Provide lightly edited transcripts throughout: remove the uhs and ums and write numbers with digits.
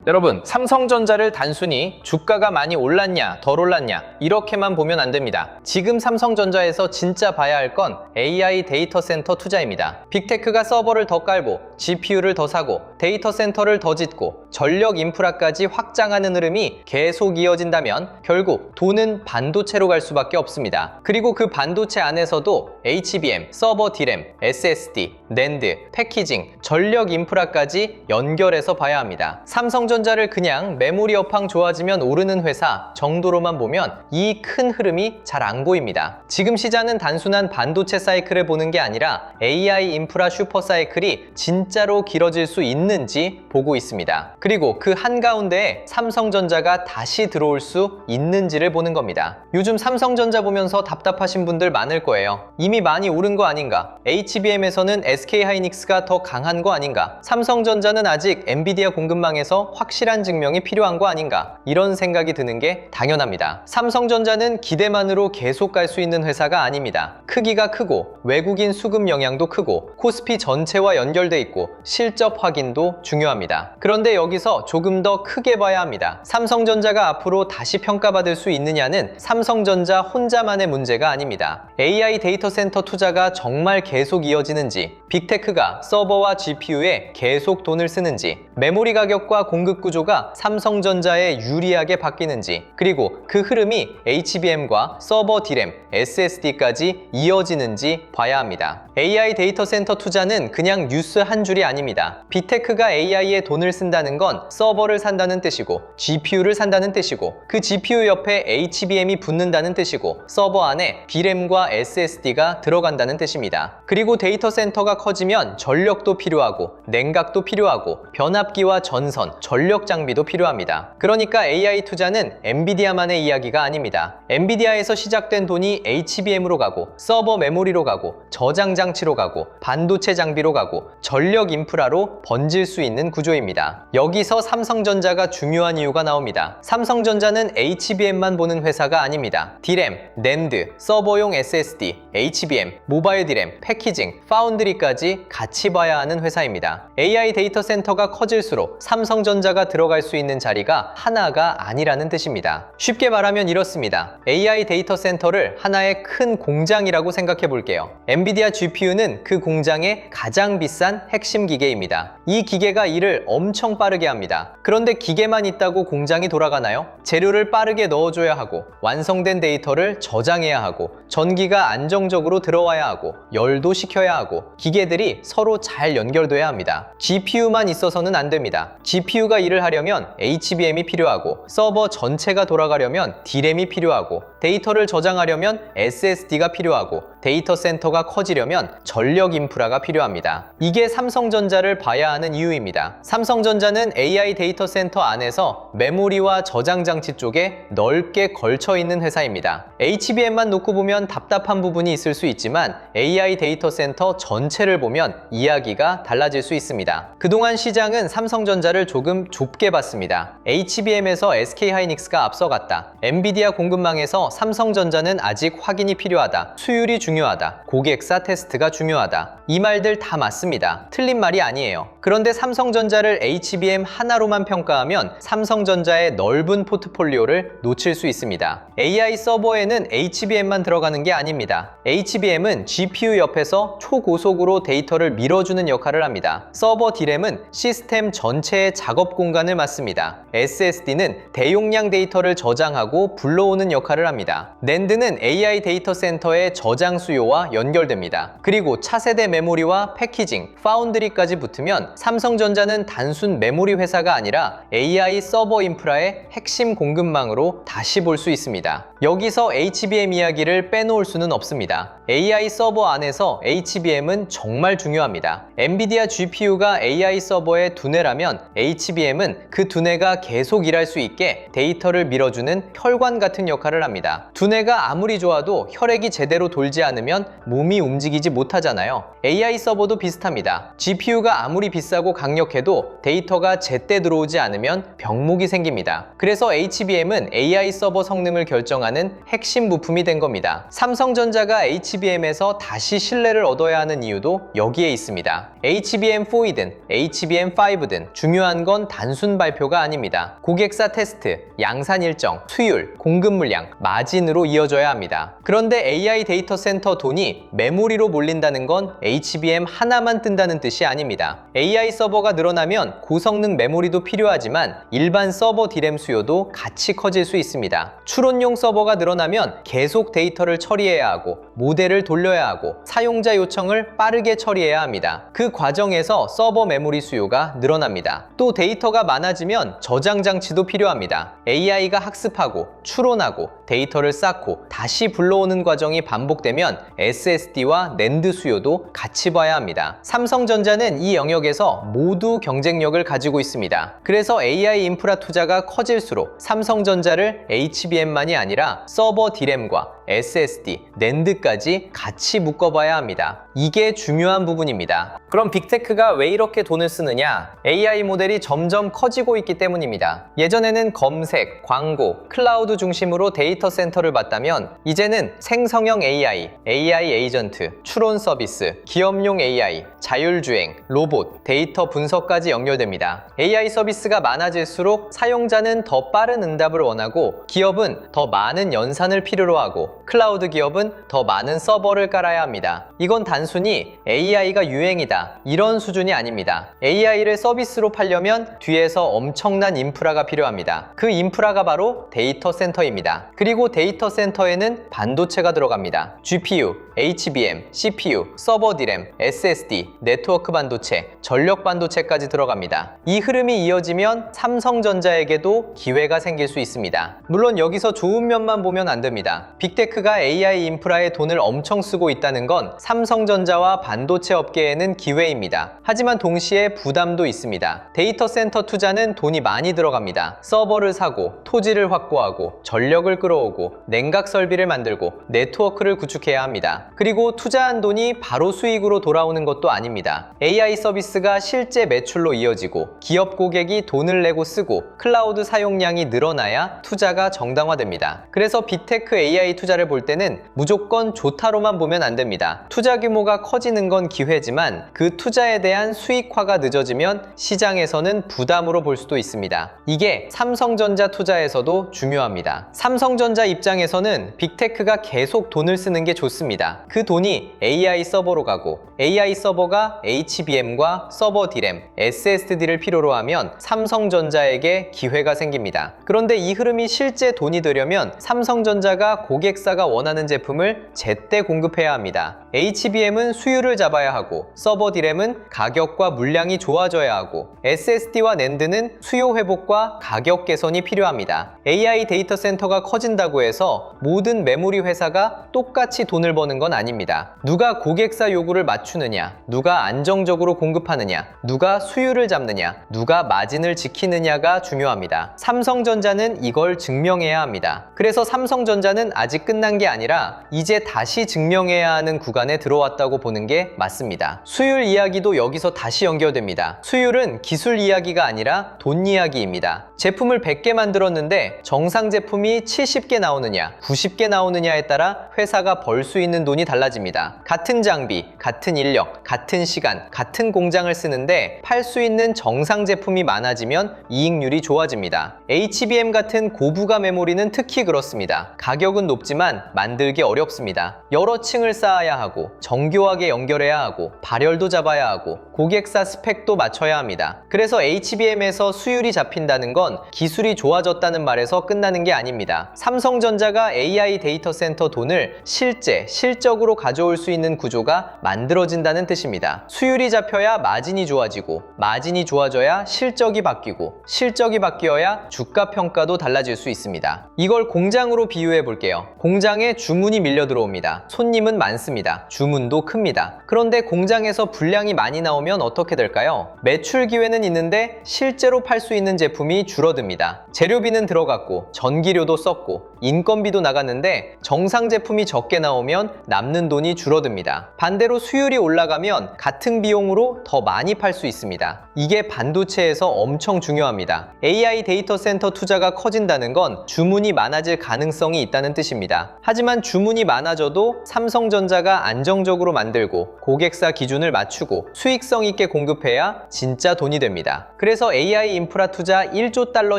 여러분, 삼성전자를 단순히 주가가 많이 올랐냐 덜 올랐냐 이렇게만 보면 안 됩니다. 지금 삼성전자에서 진짜 봐야 할 건 AI 데이터 센터 투자입니다. 빅테크가 서버를 더 깔고 GPU를 더 사고 데이터 센터를 더 짓고 전력 인프라까지 확장하는 흐름이 계속 이어진다면 결국 돈은 반도체로 갈 수밖에 없습니다. 그리고 그 반도체 안에서도 HBM, 서버 D램, SSD, NAND, 패키징, 전력 인프라까지 연결해서 봐야 합니다. 삼성전자를 그냥 메모리 업황 좋아지면 오르는 회사 정도로만 보면 이 큰 흐름이 잘 안 보입니다. 지금 시장은 단순한 반도체 사이클을 보는 게 아니라 AI 인프라 슈퍼 사이클이 진짜로 길어질 수 있는지 보고 있습니다. 그리고 그 한가운데에 삼성전자가 다시 들어올 수 있는지를 보는 겁니다. 요즘 삼성전자 보면서 답답하신 분들 많을 거예요. 이미 많이 오른 거 아닌가? HBM에서는 SK하이닉스가 더 강한 거 아닌가? 삼성전자는 아직 엔비디아 공급망에서 확실한 증명이 필요한 거 아닌가? 이런 생각이 드는 게 당연합니다. 삼성전자는 기대만으로 계속 갈 수 있는 회사가 아닙니다. 크기가 크고 외국인 수급 영향도 크고 코스피 전체와 연결돼 있고 실적 확인도 중요합니다. 그런데 여기서 조금 더 크게 봐야 합니다. 삼성전자가 앞으로 다시 평가받을 수 있느냐는 삼성전자 혼자만의 문제가 아닙니다. AI 데이터 센터 투자가 정말 계속 이어지는지, 빅테크가 서버와 GPU에 계속 돈을 쓰는지, 메모리 가격과 공급 구조가 삼성전자에 유리하게 바뀌는지, 그리고 그 흐름이 HBM과 서버 D램, SSD까지 이어지는지 봐야 합니다. AI 데이터 센터 투자는 그냥 뉴스 한 줄이 아닙니다. 빅테크가 AI에 돈을 쓴다는 건 서버를 산다는 뜻이고 GPU를 산다는 뜻이고 그 GPU 옆에 HBM이 붙는다는 뜻이고 서버 안에 D램과 SSD가 들어간다는 뜻입니다. 그리고 데이터 센터가 커지면 전력도 필요하고 냉각도 필요하고 변압기와 전선, 전력 장비도 필요합니다. 그러니까 AI 투자는 엔비디아만의 이야기가 아닙니다. 엔비디아에서 시작된 돈이 HBM으로 가고 서버 메모리로 가고 저장 장치로 가고 반도체 장비로 가고 전력 인프라로 번질 수 있는 구조입니다. 여기서 삼성전자가 중요한 이유가 나옵니다. 삼성전자는 HBM만 보는 회사가 아닙니다. D램, NAND, 서버용 SSD, HBM, 모바일 D램, 패키징, 파운드리까지 같이 봐야 하는 회사입니다. AI 데이터 센터가 커질수록 삼성전자가 들어갈 수 있는 자리가 하나가 아니라는 뜻입니다. 쉽게 말하면 이렇습니다. AI 데이터 센터를 하나의 큰 공장이라고 생각해 볼게요. 엔비디아 GPU는 그 공장의 가장 비싼 핵심 기계입니다. 이 기계가 일을 엄청 빠르게 합니다. 그런데 기계만 있다고 공장이 돌아가나요? 재료를 빠르게 넣어줘야 하고 완성된 데이터를 저장해야 하고 전기가 안정적으로 들어와야 하고 열도 식혀야 하고 기계들이 서로 잘 연결돼야 합니다. GPU만 있어서는 안 됩니다. GPU가 일을 하려면 HBM이 필요하고 서버 전체가 돌아가려면 D램이 필요하고 데이터를 저장하려면 SSD가 필요하고 데이터 센터가 커지려면 전력 인프라가 필요합니다. 이게 삼성전자를 봐야 하는 이유입니다. 삼성전자는 AI 데이터 센터 안에서 메모리와 저장 장치 쪽에 넓게 걸쳐 있는 회사입니다. HBM만 놓고 보면 답답한 부분이 있을 수 있지만 AI 데이터 센터 전체를 보면 이야기가 달라질 수 있습니다. 그동안 시장은 삼성전자를 조금 좁게 봤습니다. HBM에서 SK하이닉스가 앞서갔다. 엔비디아 공급망에서 삼성전자는 아직 확인이 필요하다. 수율이 중요하다. 고객사 테스트가 중요하다. 이 말들 다 맞습니다. 틀린 말이 아니에요. 그런데 삼성전자를 HBM 하나로만 평가하면 삼성전자의 넓은 포트폴리오를 놓칠 수 있습니다. AI 서버에는 HBM만 들어가는 게 아닙니다. HBM은 GPU 옆에서 초고속으로 데이터를 밀어주는 역할을 합니다. 서버 D램은 시스템 전체의 작업 공간을 맡습니다. SSD는 대용량 데이터를 저장하고 불러오는 역할을 합니다. NAND는 AI 데이터 센터의 저장 수요와 연결됩니다. 그리고 차세대 메모리와 패키징, 파운드리까지 붙으면 삼성전자는 단순 메모리 회사가 아니라 AI 서버 인프라의 핵심 공급망으로 다시 볼 수 있습니다. 여기서 HBM 이야기를 빼놓을 수는 없습니다. AI 서버 안에서 HBM은 정말 중요합니다. 엔비디아 GPU가 AI 서버의 두뇌라면 HBM은 그 두뇌가 계속 일할 수 있게 데이터를 밀어주는 혈관 같은 역할을 합니다. 두뇌가 아무리 좋아도 혈액이 제대로 돌지 않으면 몸이 움직이지 못하잖아요. AI 서버도 비슷합니다. GPU가 아무리 비싸고 강력해도 데이터가 제때 들어오지 않으면 병목이 생깁니다. 그래서 HBM은 AI 서버 성능을 결정하는 결정하는 핵심 부품이 된 겁니다. 삼성전자가 HBM에서 다시 신뢰를 얻어야 하는 이유도 여기에 있습니다. HBM4이든 HBM5든 중요한 건 단순 발표가 아닙니다. 고객사 테스트, 양산 일정, 수율, 공급 물량, 마진으로 이어져야 합니다. 그런데 AI 데이터 센터 돈이 메모리로 몰린다는 건 HBM 하나만 뜬다는 뜻이 아닙니다. AI 서버가 늘어나면 고성능 메모리도 필요하지만 일반 서버 D램 수요도 같이 커질 수 있습니다. 추론용 서버가 늘어나면 계속 데이터를 처리해야 하고 모델을 돌려야 하고 사용자 요청을 빠르게 처리해야 합니다. 그 과정에서 서버 메모리 수요가 늘어납니다. 또 데이터가 많아지면 저장 장치도 필요합니다. AI가 학습하고 추론하고 데이터를 쌓고 다시 불러오는 과정이 반복되면 SSD와 낸드 수요도 같이 봐야 합니다. 삼성전자는 이 영역에서 모두 경쟁력을 가지고 있습니다. 그래서 AI 인프라 투자가 커질수록 삼성전자를 HBM만이 아니라 서버 D램과 SSD, 낸드까지 같이 묶어봐야 합니다. 이게 중요한 부분입니다. 그럼 빅테크가 왜 이렇게 돈을 쓰느냐? AI 모델이 점점 커지고 있기 때문입니다. 예전에는 검색, 광고, 클라우드 중심으로 데이터 센터를 봤다면 이제는 생성형 AI, AI 에이전트, 추론 서비스, 기업용 AI, 자율주행, 로봇, 데이터 분석까지 연결됩니다. AI 서비스가 많아질수록 사용자는 더 빠른 응답을 원하고 기업은 더 많은 연산을 필요로 하고 클라우드 기업은 더 많은 서버를 깔아야 합니다. 이건 단순히 AI가 유행이다 이런 수준이 아닙니다. AI를 서비스로 팔려면 뒤에서 엄청난 인프라가 필요합니다. 그 인프라가 바로 데이터 센터입니다. 그리고 데이터 센터에는 반도체가 들어갑니다. GPU, HBM, CPU, 서버 D램, SSD, 네트워크 반도체, 전력 반도체까지 들어갑니다. 이 흐름이 이어지면 삼성전자에게도 기회가 생길 수 있습니다. 물론 여기서 좋은 면만 보면 안 됩니다. 빅테크가 AI 인프라에 돈을 엄청 쓰고 있다는 건 삼성전자와 반도체 업계에는 기회입니다. 하지만 동시에 부담도 있습니다. 데이터 센터 투자는 돈이 많이 들어갑니다. 서버를 사고, 토지를 확보하고, 전력을 끌어오고, 냉각 설비를 만들고, 네트워크를 구축해야 합니다. 그리고 투자한 돈이 바로 수익으로 돌아오는 것도 아닙니다. AI 서비스가 실제 매출로 이어지고, 기업 고객이 돈을 내고 쓰고, 클라우드 사용량이 늘어나야 투자가 정당화됩니다. 그래서 빅테크 AI 투자를 볼 때는 무조건 좋다로만 보면 안 됩니다. 투자 규모가 커지는 건 기회지만 그 투자에 대한 수익화가 늦어지면 시장에서는 부담으로 볼 수도 있습니다. 이게 삼성전자 투자에서도 중요합니다. 삼성전자 입장에서는 빅테크가 계속 돈을 쓰는 게 좋습니다. 그 돈이 AI 서버로 가고 AI 서버가 HBM과 서버 D램, SSD를 필요로 하면 삼성전자에게 기회가 생깁니다. 그런데 이 흐름이 실제 돈이 되려면 삼성전자가 고객사가 원하는 제품을 제때 공급해야 합니다. HBM은 수율을 잡아야 하고 서버 D램은 가격과 물량이 좋아져야 하고 SSD와 낸드는 수요 회복과 가격 개선이 필요합니다. AI 데이터 센터가 커진다고 해서 모든 메모리 회사가 똑같이 돈을 버는 건 아닙니다. 누가 고객사 요구를 맞추느냐, 누가 안정적으로 공급하느냐, 누가 수율을 잡느냐, 누가 마진을 지키느냐가 중요합니다. 삼성전자는 이걸 증명해야 합니다. 그래서 삼성전자는 아직 끝난 게 아니라 이제 다시 증명해야 하는 구간에 들어왔다고 보는 게 맞습니다. 수율 이야기도 여기서 다시 연결됩니다. 수율은 기술 이야기가 아니라 돈 이야기입니다. 제품을 100개 만들었는데 정상 제품이 70개 나오느냐, 90개 나오느냐에 따라 회사가 벌 수 있는 돈이 달라집니다. 같은 장비, 같은 인력, 같은 시간, 같은 공장을 쓰는데 팔 수 있는 정상 제품이 많아지면 이익률이 좋아집니다. HBM 같은 고부가 메모리는 특히 그렇습니다. 가격은 높지만 만들기 어렵습니다. 여러 층을 쌓아야 하고 정교하게 연결해야 하고 발열도 잡아야 하고 고객사 스펙도 맞춰야 합니다. 그래서 HBM에서 수율이 잡힌다는 건 기술이 좋아졌다는 말에서 끝나는 게 아닙니다. 삼성전자가 AI 데이터 센터 돈을 실적으로 가져올 수 있는 구조가 만들어진다는 뜻입니다. 수율이 잡혀야 마진이 좋아지고 마진이 좋아져야 실적이 바뀌고 실적이 바뀌어야 주가 평가도 달라질 수 있습니다. 이걸 공장으로 비유해 볼게요. 공장에 주문이 밀려 들어옵니다. 손님은 많습니다. 주문도 큽니다. 그런데 공장에서 분량이 많이 나오면 어떻게 될까요? 매출 기회는 있는데 실제로 팔 수 있는 제품이 줄어듭니다. 재료비는 들어갔고 전기료도 썼고 인건비도 나갔는데 정상 제품이 적게 나오면 남는 돈이 줄어듭니다. 반대로 수율이 올라가면 같은 비용으로 더 많이 팔 수 있습니다. 이게 반도체에서 엄청 중요합니다. AI 데이터 센터 투자가 커진다는 건 주문이 많아질 가능성이 있다는 뜻입니다. 하지만 주문이 많아져도 삼성전자가 안정적으로 만들고 고객사 기준을 맞추고 수익성 있게 공급해야 진짜 돈이 됩니다. 그래서 AI 인프라 투자 1조 달러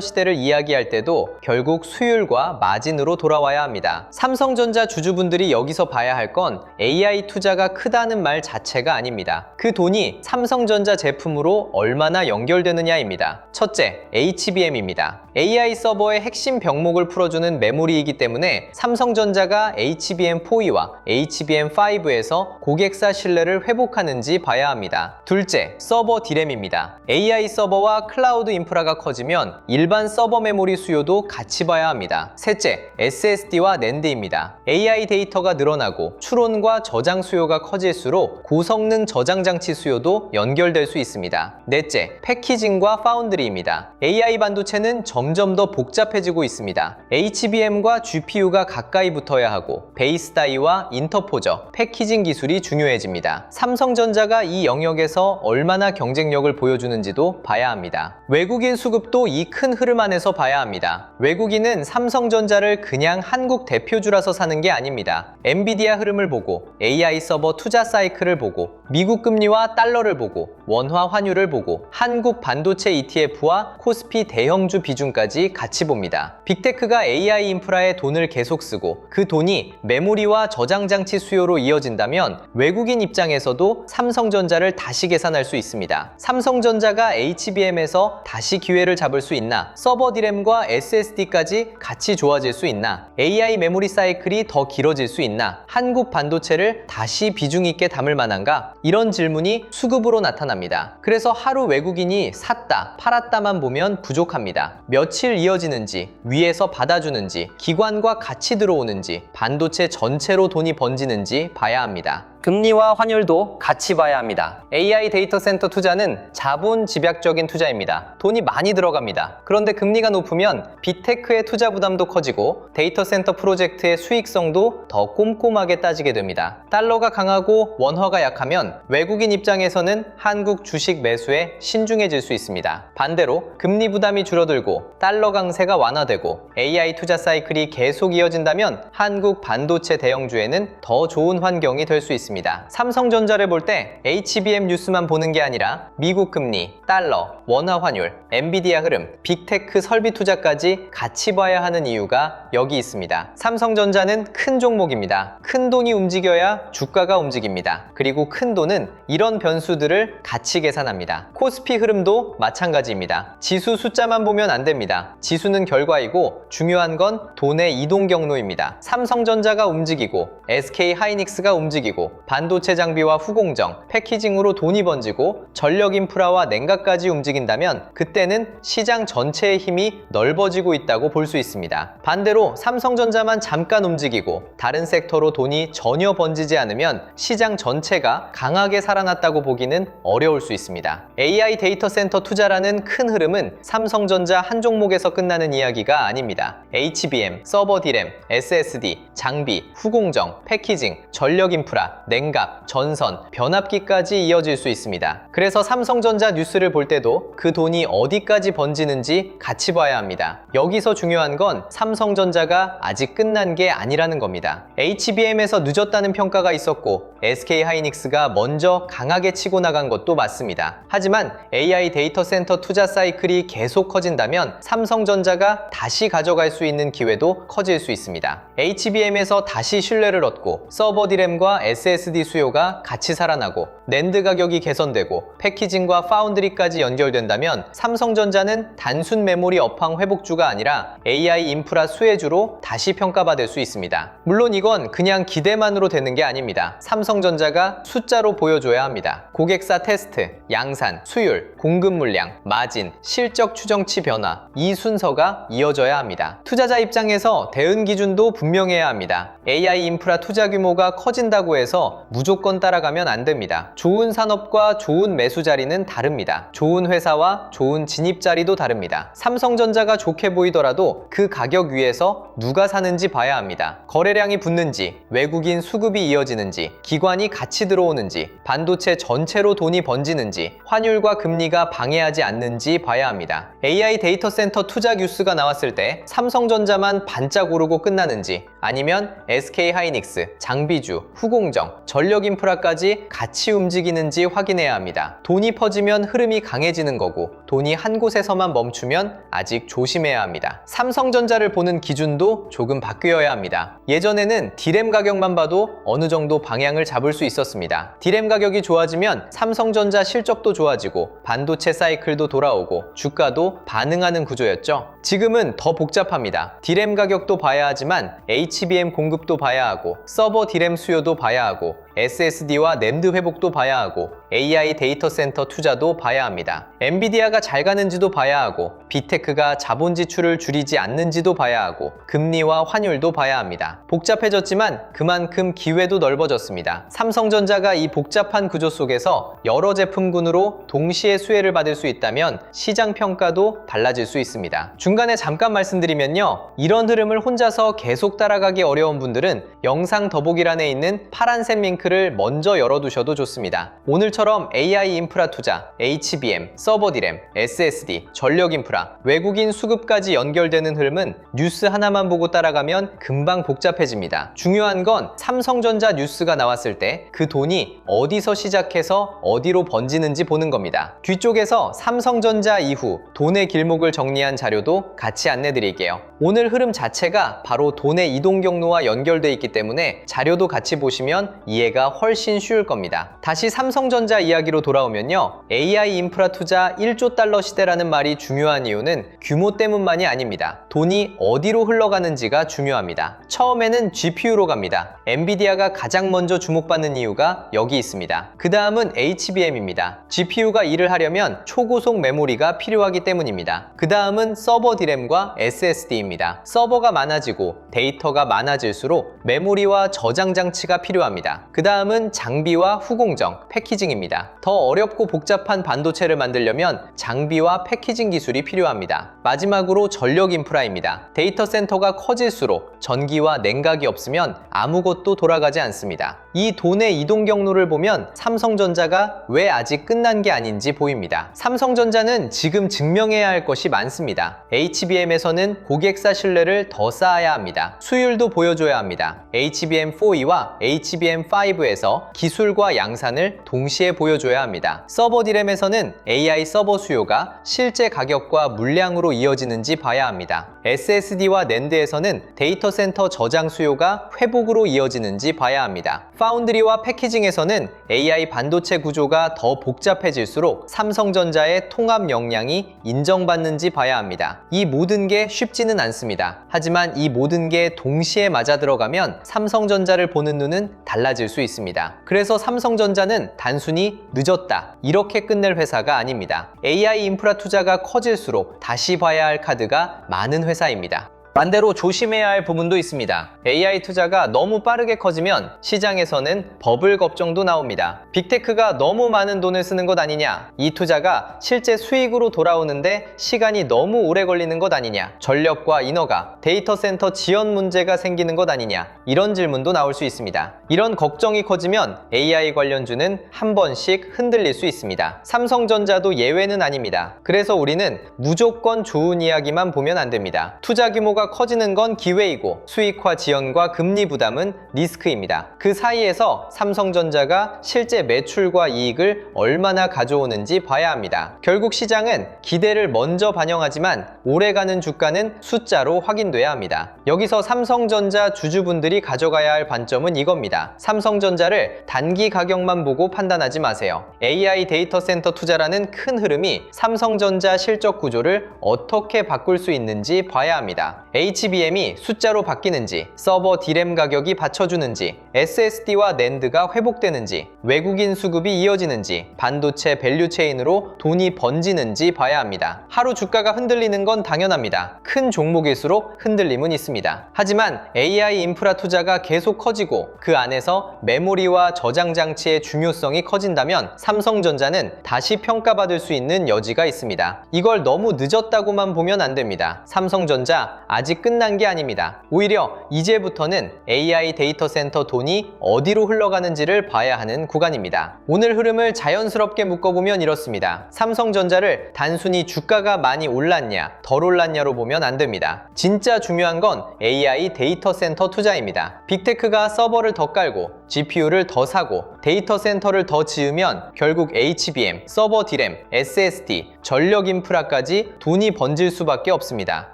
시대를 이야기할 때도 결국 수율과 마진으로 돌아와야 합니다. 삼성전자 주주분들이 여기서 봐야 할 건 AI 투자가 크다는 말 자체가 아닙니다. 그 돈이 삼성전자 제품으로 얼마나 연결되느냐입니다. 첫째, HBM입니다. AI 서버의 핵심 병목을 풀어주는 메모리이기 때문에 삼성전자가 HBM4E와 HBM5에서 고객사 신뢰를 회복하는지 봐야 합니다. 둘째, 서버 D램입니다. AI 서버와 클라우드 인프라가 커지면 일반 서버 메모리 수요도 같이 봐야 합니다. 셋째, SSD와 낸드입니다. AI 데이터가 늘어나고 추론과 저장 수요가 커질수록 고성능 저장 장치 수요도 연결될 수 있습니다. 넷째, 패키징과 파운드리입니다. AI 반도체는 점점 더 복잡해지고 있습니다. HBM과 GPU가 가까이 붙어야 하고 베이스 다이와 인터포저, 패키징 기술이 중요해집니다. 삼성전자가 이 영역에서 얼마나 경쟁력을 보여주는지도 봐야 합니다. 외국인 수급도 이 큰 흐름 안에서 봐야 합니다. 외국인은 삼성전자를 그냥 한국 대표주라서 사는 게 아닙니다. 엔비디아 흐름을 보고 AI 서버 투자 사이클을 보고 미국 금리와 달러를 보고 원화 환율을 보고 한국 반도체 ETF와 코스피 대형주 비중까지 같이 봅니다. 빅테크가 AI 인프라에 돈을 계속 쓰고 그 돈이 메모리와 저장 장치 수요로 이어진다면 외국인 입장에서도 삼성전자를 다시 계산할 수 있습니다. 삼성전자가 HBM에서 다시 기회를 잡을 수 있나? 서버 D램과 SSD까지 같이 좋아질 수 있나? AI 메모리 사이클이 더 길어질 수 있나? 한국 반도체를 다시 비중 있게 담을 만한가? 이런 질문이 수급으로 나타납니다. 그래서 하루 외국인이 샀다, 팔았다만 보면 부족합니다. 며칠 이어지는지, 위에서 받아주는지, 기관과 같이 들어오는지, 반도체 전체로 돈이 번지는지 봐야 합니다. 금리와 환율도 같이 봐야 합니다. AI 데이터 센터 투자는 자본 집약적인 투자입니다. 돈이 많이 들어갑니다. 그런데 금리가 높으면 빅테크의 투자 부담도 커지고 데이터 센터 프로젝트의 수익성도 더 꼼꼼하게 따지게 됩니다. 달러가 강하고 원화가 약하면 외국인 입장에서는 한국 주식 매수에 신중해질 수 있습니다. 반대로 금리 부담이 줄어들고 달러 강세가 완화되고 AI 투자 사이클이 계속 이어진다면 한국 반도체 대형주에는 더 좋은 환경이 될 수 있습니다. 삼성전자를 볼 때 HBM 뉴스만 보는 게 아니라 미국 금리, 달러, 원화 환율, 엔비디아 흐름, 빅테크 설비 투자까지 같이 봐야 하는 이유가 여기 있습니다. 삼성전자는 큰 종목입니다. 큰 돈이 움직여야 주가가 움직입니다. 그리고 큰 돈은 이런 변수들을 같이 계산합니다. 코스피 흐름도 마찬가지입니다. 지수 숫자만 보면 안 됩니다. 지수는 결과이고 중요한 건 돈의 이동 경로입니다. 삼성전자가 움직이고 SK 하이닉스가 움직이고 반도체 장비와 후공정, 패키징으로 돈이 번지고 전력 인프라와 냉각까지 움직인다면 그때는 시장 전체의 힘이 넓어지고 있다고 볼 수 있습니다. 반대로 삼성전자만 잠깐 움직이고 다른 섹터로 돈이 전혀 번지지 않으면 시장 전체가 강하게 살아났다고 보기는 어려울 수 있습니다. AI 데이터 센터 투자라는 큰 흐름은 삼성전자 한 종목에서 끝나는 이야기가 아닙니다. HBM, 서버 D램, SSD, 장비, 후공정, 패키징, 전력 인프라, 냉각, 전선, 변압기까지 이어질 수 있습니다. 그래서 삼성전자 뉴스를 볼 때도 그 돈이 어디까지 번지는지 같이 봐야 합니다. 여기서 중요한 건 삼성전자가 아직 끝난 게 아니라는 겁니다. HBM에서 늦었다는 평가가 있었고 SK 하이닉스가 먼저 강하게 치고 나간 것도 맞습니다. 하지만 AI 데이터 센터 투자 사이클이 계속 커진다면 삼성전자가 다시 가져갈 수 있는 기회도 커질 수 있습니다. HBM에서 다시 신뢰를 얻고 서버 D램과 SSD 수요가 같이 살아나고 낸드 가격이 개선되고 패키징과 파운드리까지 연결된다면 삼성전자는 단순 메모리 업황 회복주가 아니라 AI 인프라 수혜주로 다시 평가받을 수 있습니다. 물론 이건 그냥 기대만으로 되는 게 아닙니다. 삼성전자가 숫자로 보여줘야 합니다. 고객사 테스트, 양산, 수율, 공급 물량, 마진, 실적 추정치 변화, 이 순서가 이어져야 합니다. 투자자 입장에서 대응 기준도 분명해야 합니다. AI 인프라 투자 규모가 커진다고 해서 무조건 따라가면 안 됩니다. 좋은 산업과 좋은 매수 자리는 다릅니다. 좋은 회사와 좋은 진입 자리도 다릅니다. 삼성전자가 좋게 보이더라도 그 가격 위에서 누가 사는지 봐야 합니다. 거래량이 붙는지, 외국인 수급이 이어지는지, 기관이 같이 들어오는지, 반도체 전체로 돈이 번지는지, 환율과 금리가 방해하지 않는지 봐야 합니다. AI 데이터 센터 투자 뉴스가 나왔을 때 삼성전자만 반짝 오르고 끝나는지, 아니면 SK하이닉스, 장비주, 후공정, 전력인프라까지 같이 움직이는지 확인해야 합니다. 돈이 퍼지면 흐름이 강해지는 거고, 돈이 한 곳에서만 멈추면 아직 조심해야 합니다. 삼성전자를 보는 기준도 조금 바뀌어야 합니다. 예전에는 D램 가격만 봐도 어느 정도 방향을 잡을 수 있었습니다. D램 가격이 좋아지면 삼성전자 실적도 좋아지고 반도체 사이클도 돌아오고 주가도 반응하는 구조였죠. 지금은 더 복잡합니다. D램 가격도 봐야 하지만 HBM 공급도 봐야 하고, 서버 D램 수요도 봐야 하고, SSD와 램드 회복도 봐야 하고, AI 데이터 센터 투자도 봐야 합니다. 엔비디아가 잘 가는지도 봐야 하고, 빅테크가 자본 지출을 줄이지 않는지도 봐야 하고, 금리와 환율도 봐야 합니다. 복잡해졌지만 그만큼 기회도 넓어졌습니다. 삼성전자가 이 복잡한 구조 속에서 여러 제품군으로 동시에 수혜를 받을 수 있다면 시장 평가도 달라질 수 있습니다. 중간에 잠깐 말씀드리면요, 이런 흐름을 혼자서 계속 따라가기 어려운 분들은 영상 더보기란에 있는 파란색 링크를 먼저 열어두셔도 좋습니다. 오늘처럼 AI 인프라 투자, HBM, 서버 D램, SSD, 전력 인프라, 외국인 수급까지 연결되는 흐름은 뉴스 하나만 보고 따라가면 금방 복잡해집니다. 중요한 건 삼성전자 뉴스가 나왔을 때 그 돈이 어디서 시작해서 어디로 번지는지 보는 겁니다. 뒤쪽에서 삼성전자 이후 돈의 길목을 정리한 자료도 같이 안내드릴게요. 오늘 흐름 자체가 바로 돈의 이동 경로와 연결돼 있기 때문에 자료도 같이 보시면 이해가 훨씬 쉬울 겁니다. 다시 삼성전자 이야기로 돌아오면요, AI 인프라 투자 1조 달러 시대라는 말이 중요한 이유는 규모 때문만이 아닙니다. 돈이 어디로 흘러가는지가 중요합니다. 처음에는 GPU로 갑니다. 엔비디아가 가장 먼저 주목받는 이유가 여기 있습니다. 그 다음은 HBM입니다. GPU가 일을 하려면 초고속 메모리가 필요하기 때문입니다. 그 다음은 서버 D램과 SSD입니다. 서버가 많아지고 데이터가 많아질수록 메모리와 저장 장치가 필요합니다. 그 다음은 장비와 후공정, 패키징입니다. 더 어렵고 복잡한 반도체를 만들려면 장비와 패키징 기술이 필요합니다. 마지막으로 전력 인프라입니다. 데이터 센터가 커질수록 전기와 냉각이 없으면 아무것도 돌아가지 않습니다. 이 돈의 이동 경로를 보면 삼성전자가 왜 아직 끝난 게 아닌지 보입니다. 삼성전자는 지금 증명해야 할 것이 많습니다. HBM에서는 고객사 신뢰를 더 쌓아야 합니다. 수율도 보여줘야 합니다. HBM4E와 HBM5에서 기술과 양산을 동시에 보여줘야 합니다. 서버 D램에서는 AI 서버 수요가 실제 가격과 물량으로 이어지는지 봐야 합니다. SSD와 낸드에서는 데이터 센터 저장 수요가 회복으로 이어지는지 봐야 합니다. 파운드리와 패키징에서는 AI 반도체 구조가 더 복잡해질수록 삼성전자의 통합 역량이 인정받는지 봐야 합니다. 이 모든 게 쉽지는 않습니다. 하지만 이 모든 게 동시에 맞아 들어가면 삼성전자를 보는 눈은 달라질 수 있습니다. 그래서 삼성전자는 단순히 늦었다, 이렇게 끝낼 회사가 아닙니다. AI 인프라 투자가 커질수록 다시 봐야 할 카드가 많은 회사입니다. 반대로 조심해야 할 부분도 있습니다. AI 투자가 너무 빠르게 커지면 시장에서는 버블 걱정도 나옵니다. 빅테크가 너무 많은 돈을 쓰는 것 아니냐, 이 투자가 실제 수익으로 돌아오는데 시간이 너무 오래 걸리는 것 아니냐, 전력과 인허가, 데이터 센터 지연 문제가 생기는 것 아니냐, 이런 질문도 나올 수 있습니다. 이런 걱정이 커지면 AI 관련주는 한 번씩 흔들릴 수 있습니다. 삼성전자도 예외는 아닙니다. 그래서 우리는 무조건 좋은 이야기만 보면 안 됩니다. 투자 규모가 커지는 건 기회이고 수익화 지연과 금리 부담은 리스크입니다. 그 사이에서 삼성전자가 실제 매출과 이익을 얼마나 가져오는지 봐야 합니다. 결국 시장은 기대를 먼저 반영하지만 오래가는 주가는 숫자로 확인돼야 합니다. 여기서 삼성전자 주주분들이 가져가야 할 관점은 이겁니다. 삼성전자를 단기 가격만 보고 판단하지 마세요. AI 데이터 센터 투자라는 큰 흐름이 삼성전자 실적 구조를 어떻게 바꿀 수 있는지 봐야 합니다. HBM이 숫자로 바뀌는지, 서버 D램 가격이 받쳐주는지, SSD와 낸드가 회복되는지, 외국인 수급이 이어지는지, 반도체 밸류체인으로 돈이 번지는지 봐야 합니다. 하루 주가가 흔들리는 건 당연합니다. 큰 종목일수록 흔들림은 있습니다. 하지만 AI 인프라 투자가 계속 커지고 그 안에서 메모리와 저장 장치의 중요성이 커진다면 삼성전자는 다시 평가받을 수 있는 여지가 있습니다. 이걸 너무 늦었다고만 보면 안 됩니다. 삼성전자 아직 끝난 게 아닙니다. 오히려 이제부터는 AI 데이터 센터 돈이 어디로 흘러가는지를 봐야 하는 구간입니다. 오늘 흐름을 자연스럽게 묶어보면 이렇습니다. 삼성전자를 단순히 주가가 많이 올랐냐, 덜 올랐냐로 보면 안 됩니다. 진짜 중요한 건 AI 데이터 센터 투자입니다. 빅테크가 서버를 더 깔고 GPU를 더 사고 데이터 센터를 더 지으면 결국 HBM, 서버 D램, SSD, 전력 인프라까지 돈이 번질 수밖에 없습니다.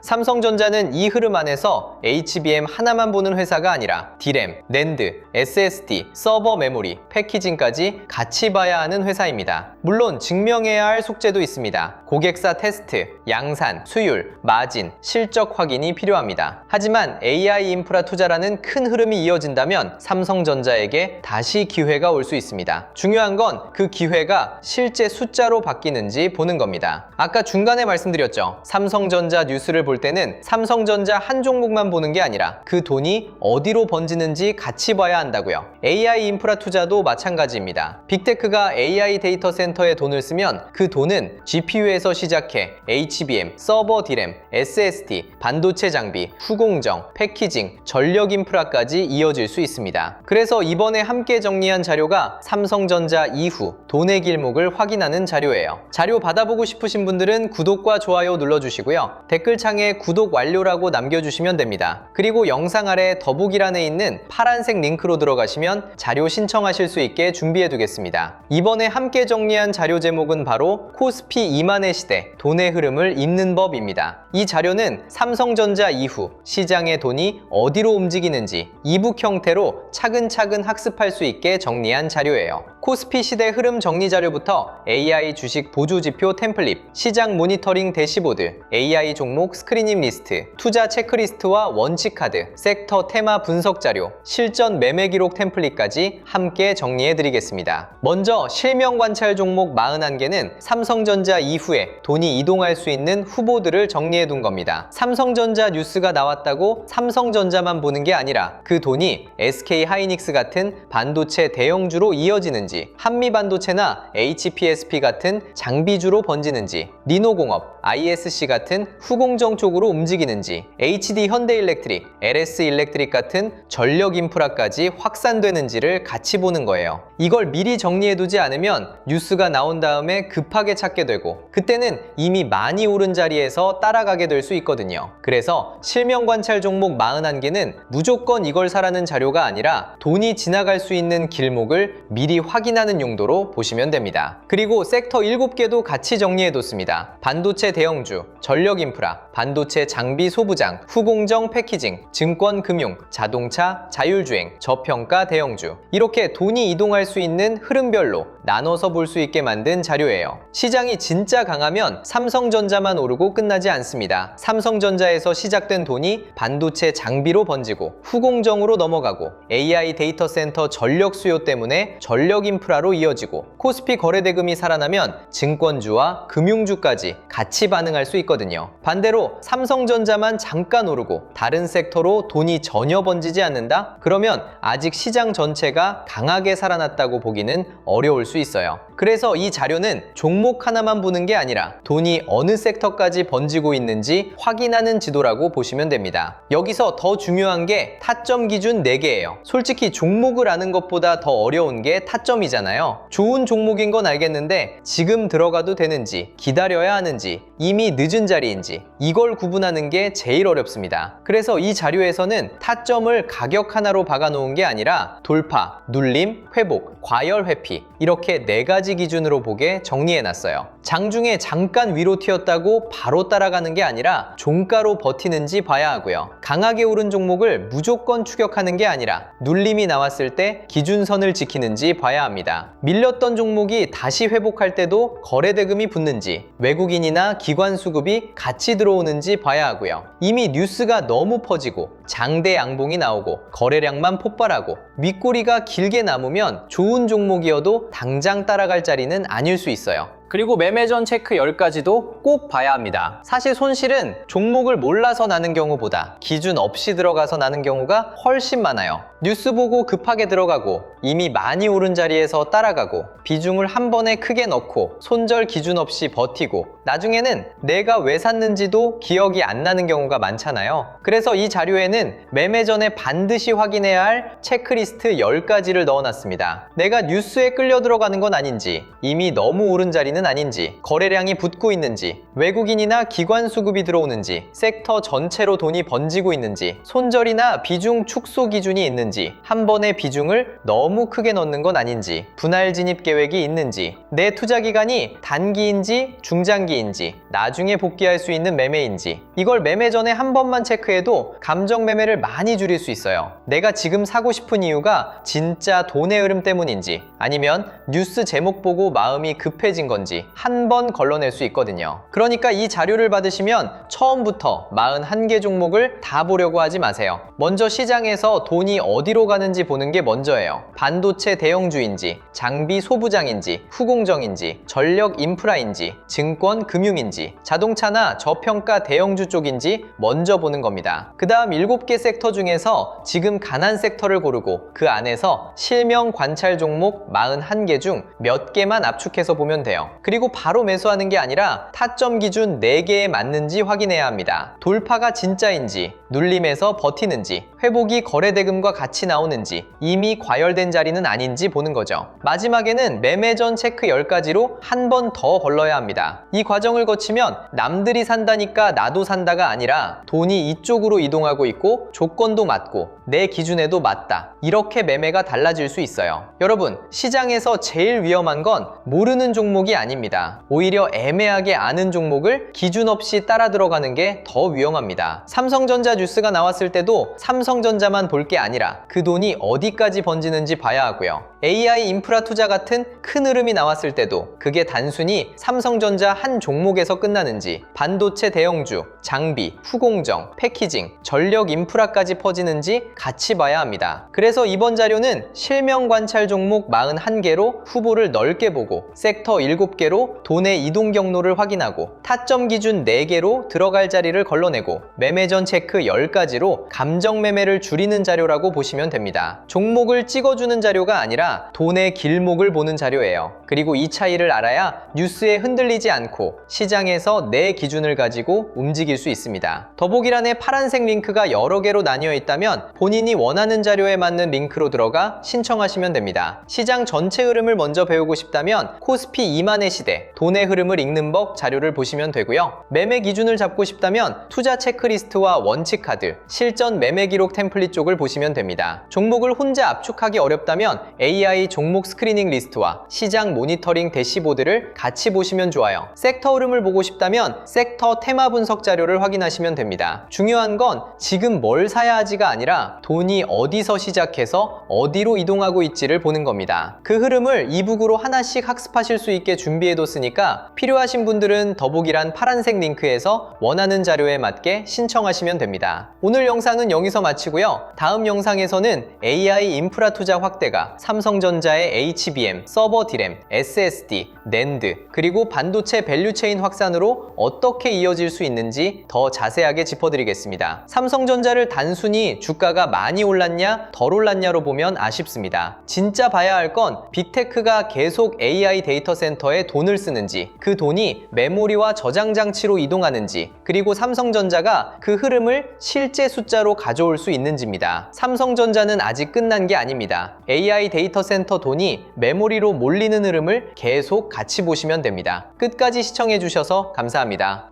삼성전자는 이 흐름 안에서 HBM 하나만 보는 회사가 아니라 D램, 낸드, SSD, 서버 메모리, 패키징까지 같이 봐야 하는 회사입니다. 물론 증명해야 할 숙제도 있습니다. 고객사 테스트, 양산, 수율, 마진, 실적 확인이 필요합니다. 하지만 AI 인프라 투자라는 큰 흐름이 이어진다면 삼성전자에게 다시 기회가 올 수 있습니다. 중요한 건 그 기회가 실제 숫자로 바뀌는지 보는 겁니다. 아까 중간에 말씀드렸죠. 삼성전자 뉴스를 볼 때는 삼성전자 한 종목만 보는 게 아니라 그 돈이 어디로 번지는지 같이 봐야 한다고요. AI 인프라 투자도 마찬가지입니다. 빅테크가 AI 데이터 센터에 돈을 쓰면 그 돈은 GPU에서 시작해 HBM, 서버 D램, SSD, 반도체 장비, 후공정, 패키징, 전력 인프라까지 이어질 수 있습니다. 그래서 이번에 함께 정리한 자료가 삼성전자 이후 돈의 길목을 확인하는 자료예요. 자료 받아보고 싶으신 분들은 구독과 좋아요 눌러주시고요. 댓글창에 구독 완료라고 남겨주시면 됩니다. 그리고 영상 아래 더보기란에 있는 파란색 링크로 들어가시면 자료 신청하실 수 있게 준비해 두겠습니다. 이번에 함께 정리한 자료 제목은 바로 코스피 2만의 시대, 돈의 흐름을 잇는 법입니다. 이 자료는 삼성전자 이후 시장의 돈이 어디로 움직이는지 이북 형태로 차근차근 학습할 수 있게 정리한 자료예요. 코스피 시대 흐름 정리 자료부터 AI 주식 보조 지표 템플릿, 시장 모니터링 대시보드, AI 종목 스크리닝 리스트, 투자 체크리스트와 원칙 카드, 섹터 테마 분석 자료, 실전 매매 기록 템플릿까지 함께 정리해 드리겠습니다. 먼저 실명 관찰 종목 41개는 삼성전자 이후에 돈이 이동할 수 있는 후보들을 정리해 둔 겁니다. 삼성전자 뉴스가 나왔다고 삼성전자만 보는 게 아니라 그 돈이 SK 하이닉스 같은 반도체 대형주로 이어지는지, 한미반도체나 HPSP 같은 장비주로 번지는지, 리노공업, ISC 같은 후공정 쪽으로 움직이는지, HD 현대일렉트릭, LS 일렉트릭 같은 전력 인프라까지 확산되는지를 같이 보는 거예요. 이걸 미리 정리해두지 않으면 뉴스가 나온 다음에 급하게 찾게 되고 그때는 이미 많이 오른 자리에서 따라가게 될 수 있거든요. 그래서 실명 관찰 종목 41개는 무조건 이걸 사라는 자료가 아니라 돈이 지나갈 수 있는 길목을 미리 확인하는 용도로 보시면 됩니다. 그리고 섹터 7개도 같이 정리해뒀습니다. 반도체 대형주, 전력 인프라, 반도체 장비 소부장, 후공정 패키징, 증권 금융, 자동차, 자율주행, 저평가 대형주, 이렇게 돈이 이동할 수 있는 흐름별로 나눠서 볼 수 있게 만든 자료예요. 시장이 진짜 강하면 삼성전자만 오르고 끝나지 않습니다. 삼성전자에서 시작된 돈이 반도체 장비로 번지고 후공정으로 넘어가고 AI 데이터 센터 전력 수요 때문에 전력 인프라로 이어지고 코스피 거래대금이 살아나면 증권주와 금융주까지 같이 반응할 수 있거든요. 반대로 삼성전자만 잠깐 오르고 다른 섹터로 돈이 전혀 번지지 않는다? 그러면 아직 시장 전체가 강하게 살아났다고 보기는 어려울 수 있어요. 그래서 이 자료는 종목 하나만 보는 게 아니라 돈이 어느 섹터까지 번지고 있는지 확인하는 지도라고 보시면 됩니다. 여기서 더 중요한 게 타점 기준 4개예요. 솔직히 종목을 아는 것보다 더 어려운 게 타점이잖아요. 좋은 종목인 건 알겠는데 지금 들어가도 되는지, 기다려야 하는지, 이미 늦은 자리인지 이걸 구분하는 게 제일 어렵습니다. 그래서 이 자료에서는 타점을 가격 하나로 박아 놓은 게 아니라 돌파, 눌림, 회복, 과열 회피 이렇게 이렇게 4가지 기준으로 보게 정리해놨어요. 장중에 잠깐 위로 튀었다고 바로 따라가는 게 아니라 종가로 버티는지 봐야 하고요. 강하게 오른 종목을 무조건 추격하는 게 아니라 눌림이 나왔을 때 기준선을 지키는지 봐야 합니다. 밀렸던 종목이 다시 회복할 때도 거래대금이 붙는지, 외국인이나 기관 수급이 같이 들어오는지 봐야 하고요. 이미 뉴스가 너무 퍼지고 장대 양봉이 나오고 거래량만 폭발하고 윗꼬리가 길게 남으면 좋은 종목이어도 당장 따라갈 자리는 아닐 수 있어요. 그리고 매매 전 체크 10가지도 꼭 봐야 합니다. 사실 손실은 종목을 몰라서 나는 경우보다 기준 없이 들어가서 나는 경우가 훨씬 많아요. 뉴스 보고 급하게 들어가고 이미 많이 오른 자리에서 따라가고 비중을 한 번에 크게 넣고 손절 기준 없이 버티고 나중에는 내가 왜 샀는지도 기억이 안 나는 경우가 많잖아요. 그래서 이 자료에는 매매 전에 반드시 확인해야 할 체크리스트 10가지를 넣어놨습니다. 내가 뉴스에 끌려 들어가는 건 아닌지, 이미 너무 오른 자리는 아닌지, 거래량이 붙고 있는지, 외국인이나 기관 수급이 들어오는지, 섹터 전체로 돈이 번지고 있는지, 손절이나 비중 축소 기준이 있는지, 한 번에 비중을 너무 크게 넣는 건 아닌지, 분할 진입 계획이 있는지, 내 투자 기간이 단기인지 중장기인지, 나중에 복귀할 수 있는 매매인지, 이걸 매매 전에 한 번만 체크해도 감정 매매를 많이 줄일 수 있어요. 내가 지금 사고 싶은 이유가 진짜 돈의 흐름 때문인지, 아니면 뉴스 제목 보고 마음이 급해진 건지 한 번 걸러낼 수 있거든요. 그러니까 이 자료를 받으시면 처음부터 41개 종목을 다 보려고 하지 마세요. 먼저 시장에서 돈이 어디로 가는지 보는 게 먼저예요. 반도체 대형주인지, 장비 소부장인지, 후공정인지, 전력 인프라인지, 증권 금융인지, 자동차나 저평가 대형주 쪽인지 먼저 보는 겁니다. 그 다음 7개 섹터 중에서 지금 간한 섹터를 고르고 그 안에서 실명 관찰 종목 41개 중 몇 개만 압축해서 보면 돼요. 그리고 바로 매수하는 게 아니라 타점 기준 4개에 맞는지 확인해야 합니다. 돌파가 진짜인지, 눌림에서 버티는지, 회복이 거래대금과 같이 나오는지, 이미 과열된 자리는 아닌지 보는 거죠. 마지막에는 매매 전 체크 10가지로 한 번 더 걸러야 합니다. 이 과정을 거치면 남들이 산다니까 나도 산다가 아니라 돈이 이쪽으로 이동하고 있고 조건도 맞고 내 기준에도 맞다. 이렇게 매매가 달라질 수 있어요. 여러분, 시장에서 제일 위험한 건 모르는 종목이 아닙니다. 오히려 애매하게 아는 종목을 기준 없이 따라 들어가는 게 더 위험합니다. 삼성전자 뉴스가 나왔을 때도 삼성전자만 볼 게 아니라 그 돈이 어디까지 번지는지 봐야 하고요. AI 인프라 투자 같은 큰 흐름이 나왔을 때도 그게 단순히 삼성전자 한 종목에서 끝나는지, 반도체 대형주, 장비, 후공정, 패키징, 전력 인프라까지 퍼지는지 같이 봐야 합니다. 그래서 이번 자료는 실명 관찰 종목 41개로 후보를 넓게 보고 섹터 7개로 돈의 이동 경로를 확인하고 타점 기준 4개로 들어갈 자리를 걸러내고 매매 전 체크 10가지로 감정 매매를 줄이는 자료라고 보시면 됩니다. 종목을 찍어주는 자료가 아니라 돈의 길목을 보는 자료예요. 그리고 이 차이를 알아야 뉴스에 흔들리지 않고 시장에서 내 기준을 가지고 움직일 수 있습니다. 더보기란에 파란색 링크가 여러 개로 나뉘어 있다면 본인이 원하는 자료에 맞는 링크로 들어가 신청하시면 됩니다. 시장 전체 흐름을 먼저 배우고 싶다면 코스피 2만의 시대, 돈의 흐름을 읽는 법 자료를 보시면 되고요. 매매 기준을 잡고 싶다면 투자 체크리스트와 원칙 카드, 실전 매매 기록 템플릿 쪽을 보시면 됩니다. 종목을 혼자 압축하기 어렵다면 AI 종목 스크리닝 리스트와 시장 모니터링 대시보드를 같이 보시면 좋아요. 섹터 흐름을 보고 싶다면 섹터 테마 분석 자료를 확인하시면 됩니다. 중요한 건 지금 뭘 사야 하지가 아니라 돈이 어디서 시작해서 어디로 이동하고 있지를 보는 겁니다. 그 흐름을 이북으로 하나씩 학습하실 수 있게 준비해뒀으니까 필요하신 분들은 더보기란 파란색 링크에서 원하는 자료에 맞게 신청하시면 됩니다. 오늘 영상은 여기서 마치고요. 다음 영상에서는 AI 인프라 투자 확대가 삼성전자의 HBM, 서버 디램, SSD, 낸드, 그리고 반도체 밸류체인 확산으로 어떻게 이어질 수 있는지 더 자세하게 짚어드리겠습니다. 삼성전자를 단순히 주가가 많이 올랐냐 덜 올랐냐로 보면 아쉽습니다. 진짜 봐야 할 건 빅테크가 계속 AI 데이터 센터에 돈을 쓰는지, 그 돈이 메모리와 저장 장치로 이동하는지, 그리고 삼성전자가 그 흐름을 실제 숫자로 가져올 수 있는지입니다. 삼성전자는 아직 끝난 게 아닙니다. AI 데이터 센터 돈이 메모리로 몰리는 흐름을 계속 같이 보시면 됩니다. 끝까지 시청해 주셔서 감사합니다.